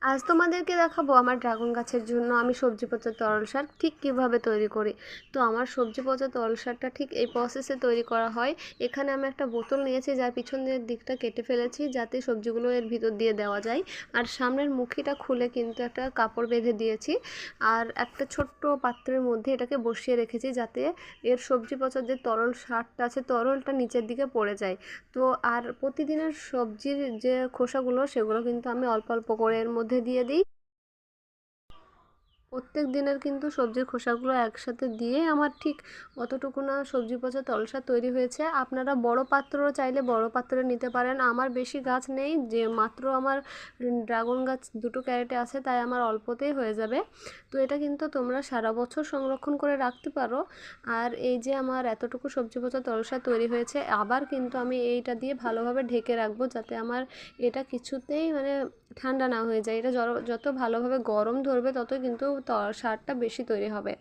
আজ তোমাদেরকে দেখাবো আমার ড্রাগন গাছের জন্য আমি সবজি পচার তরল সার ঠিক কিভাবে তৈরি করি। তো আমার সবজি পচা তরল সারটা ঠিক এই প্রসেসে তৈরি করা হয়। এখানে আমি একটা বোতল নিয়েছি যার পিছনের দিকটা কেটে ফেলেছি যাতে সবজিগুলো এর ভিতর দিয়ে দেওয়া যায়। আর সামনের মুখিটা খুলে কিন্তু একটা কাপড় বেঁধে দিয়েছি। আর একটা ছোট্ট পাত্রের মধ্যে এটাকে বসিয়ে রেখেছি যাতে এর সবজি পচার যে তরল সারটা আছে তরলটা নিচের দিকে পড়ে যায়। তো আর প্রতিদিনের সবজির যে খোসাগুলো সেগুলো কিন্তু আমি অল্প অল্প করে এর মধ্যে দিয়ে দিই। প্রত্যেক দিনের কিন্তু সবজির খোসাগুলো একসাথে দিয়ে আমার ঠিক অতটুকু না সবজি পচা তলসা তৈরি হয়েছে। আপনারা বড় পাত্র চাইলে বড় পাত্রে নিতে পারেন। আমার বেশি গাছ নেই, যে মাত্র আমার ড্রাগন গাছ দুটো ক্যারেটে আছে, তাই আমার অল্পতেই হয়ে যাবে। তো এটা কিন্তু তোমরা সারা বছর সংরক্ষণ করে রাখতে পারো। আর এই যে আমার এতটুকু সবজি পচা তলসা তৈরি হয়েছে, আবার কিন্তু আমি এইটা দিয়ে ভালোভাবে ঢেকে রাখবো যাতে আমার এটা কিছুতেই মানে ঠান্ডা না হয়ে যায়। এটা যত ভালোভাবে গরম ধরবে ততই কিন্তু সারটা বেশি তৈরি হবে।